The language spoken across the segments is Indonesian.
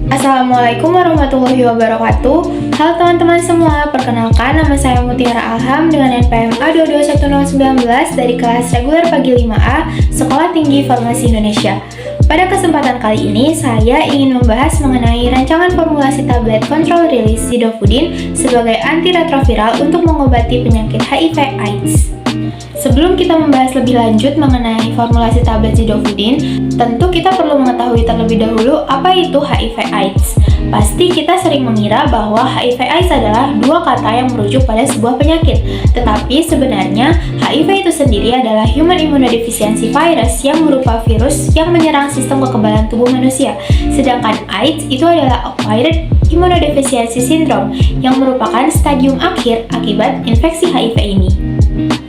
Assalamualaikum warahmatullahi wabarakatuh. Halo teman-teman semua, perkenalkan nama saya Mutiara Alham dengan NPM A221019 dari kelas reguler pagi 5A, Sekolah Tinggi Farmasi Indonesia. Pada kesempatan kali ini, saya ingin membahas mengenai rancangan formulasi tablet control release Zidofudin sebagai antiretroviral untuk mengobati penyakit HIV/AIDS. Sebelum kita membahas lebih lanjut mengenai formulasi tablet Zidofudin, tentu kita perlu mengetahui terlebih dahulu apa itu HIV/AIDS. Pasti kita sering mengira bahwa HIV/AIDS adalah dua kata yang merujuk pada sebuah penyakit. Tetapi sebenarnya HIV itu sendiri adalah Human Immunodeficiency Virus yang berupa virus yang menyerang sistem kekebalan tubuh manusia. Sedangkan AIDS itu adalah Acquired Immunodeficiency Syndrome yang merupakan stadium akhir akibat infeksi HIV ini.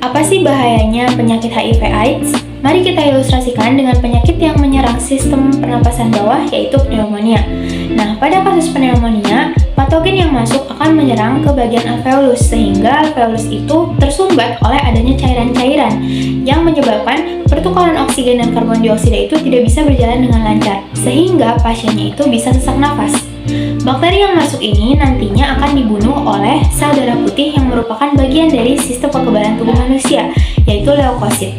Apa sih bahayanya penyakit HIV/AIDS? Mari kita ilustrasikan dengan penyakit yang menyerang sistem pernapasan bawah, yaitu pneumonia. Nah, pada kasus pneumonia, patogen yang masuk akan menyerang ke bagian alveolus, sehingga alveolus itu tersumbat oleh adanya cairan-cairan yang menyebabkan pertukaran oksigen dan karbon dioksida itu tidak bisa berjalan dengan lancar, sehingga pasiennya itu bisa sesak nafas. Bakteri yang masuk ini nantinya akan dibunuh oleh sel darah putih yang merupakan bagian dari sistem kekebalan tubuh manusia, yaitu leukosit.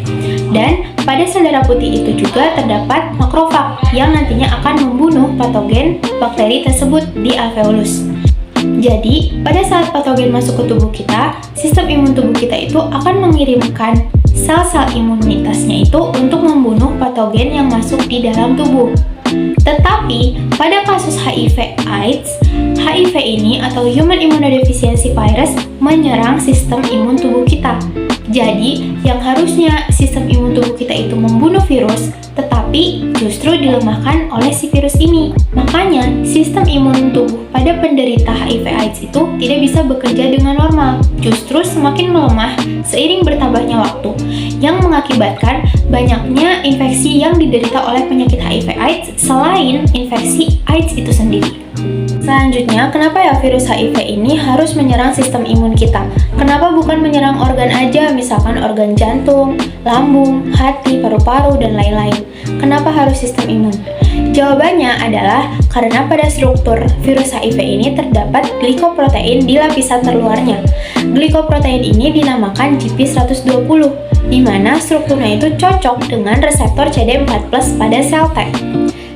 Dan pada sel darah putih itu juga terdapat makrofag yang nantinya akan membunuh patogen bakteri tersebut di alveolus. Jadi, pada saat patogen masuk ke tubuh kita, sistem imun tubuh kita itu akan mengirimkan sel-sel imunitasnya itu untuk membunuh patogen yang masuk di dalam tubuh. Tetapi, pada kasus HIV/AIDS, HIV ini atau Human Immunodeficiency Virus menyerang sistem imun tubuh kita. Jadi, yang harusnya sistem imun tubuh kita itu membunuh virus, tetapi justru dilemahkan oleh si virus ini. Makanya, sistem imun tubuh pada penderita HIV/AIDS itu tidak bisa bekerja dengan normal, justru semakin melemah seiring bertambahnya waktu, yang mengakibatkan banyaknya infeksi yang diderita oleh penyakit HIV/AIDS selain infeksi AIDS itu sendiri. Selanjutnya, kenapa ya virus HIV ini harus menyerang sistem imun kita? Kenapa bukan menyerang organ aja, misalkan organ jantung, lambung, hati, paru-paru, dan lain-lain? Kenapa harus sistem imun? Jawabannya adalah karena pada struktur virus HIV ini terdapat glikoprotein di lapisan terluarnya. Glikoprotein ini dinamakan GP120, di mana strukturnya itu cocok dengan reseptor CD4+ pada sel T.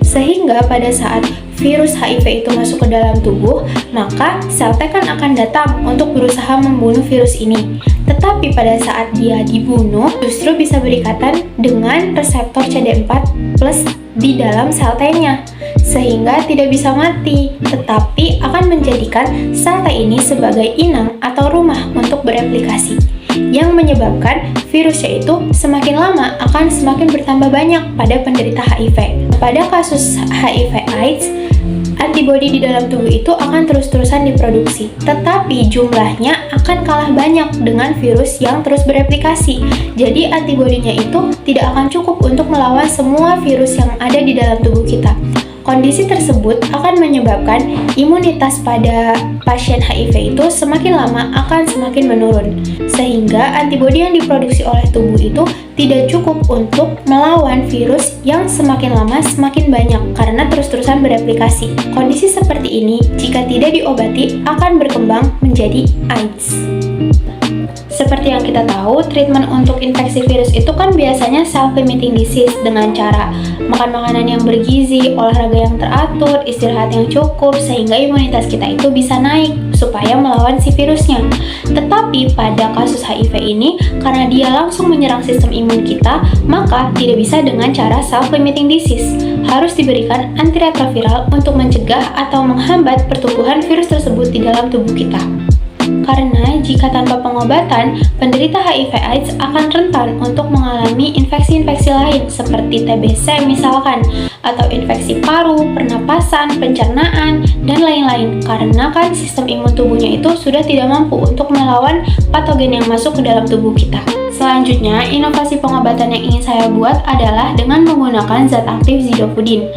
Sehingga pada saat virus HIV itu masuk ke dalam tubuh, maka sel T kan akan datang untuk berusaha membunuh virus ini. Tetapi pada saat dia dibunuh, justru bisa berikatan dengan reseptor CD4+ di dalam sel T-nya, sehingga tidak bisa mati, tetapi akan menjadikan sel T ini sebagai inang atau rumah untuk bereplikasi, yang menyebabkan virusnya itu semakin lama akan semakin bertambah banyak pada penderita HIV. Pada kasus HIV/AIDS, antibodi di dalam tubuh itu akan terus-terusan diproduksi, tetapi jumlahnya akan kalah banyak dengan virus yang terus bereplikasi. Jadi antibodinya itu tidak akan cukup untuk melawan semua virus yang ada di dalam tubuh kita. Kondisi tersebut akan menyebabkan imunitas pada pasien HIV itu semakin lama akan semakin menurun, sehingga antibodi yang diproduksi oleh tubuh itu tidak cukup untuk melawan virus yang semakin lama semakin banyak karena terus-terusan bereplikasi. Kondisi seperti ini, jika tidak diobati, akan berkembang menjadi AIDS. Seperti yang kita tahu, treatment untuk infeksi virus itu kan biasanya self-limiting disease dengan cara makan makanan yang bergizi, olahraga yang teratur, istirahat yang cukup, sehingga imunitas kita itu bisa naik supaya melawan si virusnya. Tetapi pada kasus HIV ini, karena dia langsung menyerang sistem imun kita, maka tidak bisa dengan cara self-limiting disease. Harus diberikan antiretroviral untuk mencegah atau menghambat pertumbuhan virus tersebut di dalam tubuh kita. Karena jika tanpa pengobatan, penderita HIV/AIDS akan rentan untuk mengalami infeksi-infeksi lain seperti TBC misalkan, atau infeksi paru, pernapasan, pencernaan, dan lain-lain. Karena kan sistem imun tubuhnya itu sudah tidak mampu untuk melawan patogen yang masuk ke dalam tubuh kita. Selanjutnya, inovasi pengobatan yang ingin saya buat adalah dengan menggunakan zat aktif Zidofudin,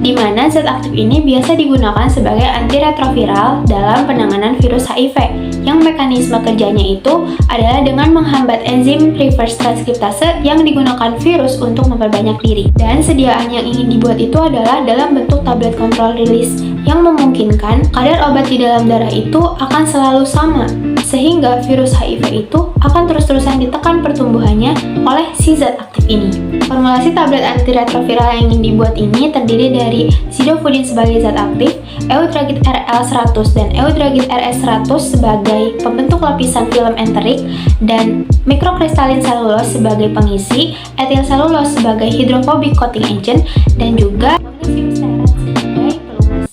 di mana zat aktif ini biasa digunakan sebagai antiretroviral dalam penanganan virus HIV, yang mekanisme kerjanya itu adalah dengan menghambat enzim reverse transkriptase yang digunakan virus untuk memperbanyak diri. Dan sediaan yang ingin dibuat itu adalah dalam bentuk tablet control release yang memungkinkan kadar obat di dalam darah itu akan selalu sama, sehingga virus HIV itu akan terus-terusan ditekan pertumbuhannya oleh si zat aktif ini. Formulasi tablet antiretroviral yang ingin dibuat ini terdiri dari zidofudin sebagai zat aktif, eudragit RL100 dan eudragit RS100 sebagai pembentuk lapisan film enterik, dan mikrokristalin selulos sebagai pengisi, etil selulos sebagai hidrofobic coating agent, dan juga magnesium stearat sebagai pelumas.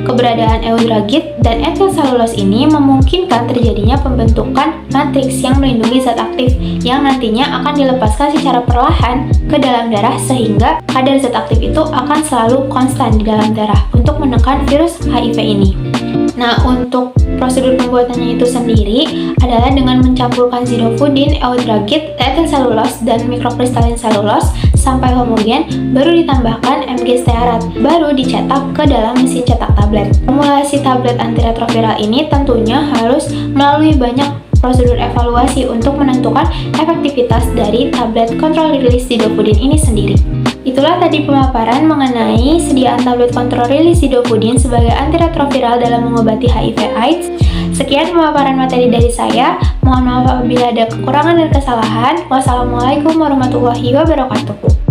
Keberadaan eudragit dan etil selulos ini memungkinkan terjadinya pembentukan matriks yang melindungi zat aktif yang nantinya akan dilepaskan secara perlahan ke dalam darah sehingga kadar zat aktif itu akan selalu konstan di dalam darah untuk menekan virus HIV ini. Nah, untuk prosedur pembuatannya itu sendiri adalah dengan mencampurkan zidofudin, eudragit, etil selulos, dan mikrokristalin selulos sampai homogen, baru ditambahkan Mg stearat, baru dicetak ke dalam mesin cetak tablet. Formulasi tablet antiretroviral ini tentunya harus melalui banyak prosedur evaluasi untuk menentukan efektivitas dari tablet control release zidofudin ini sendiri. Itulah tadi pemaparan mengenai sediaan tablet control release zidofudin sebagai antiretroviral dalam mengobati HIV/AIDS. Sekian pemaparan materi dari saya. Mohon maaf apabila ada kekurangan dan kesalahan. Wassalamualaikum warahmatullahi wabarakatuh.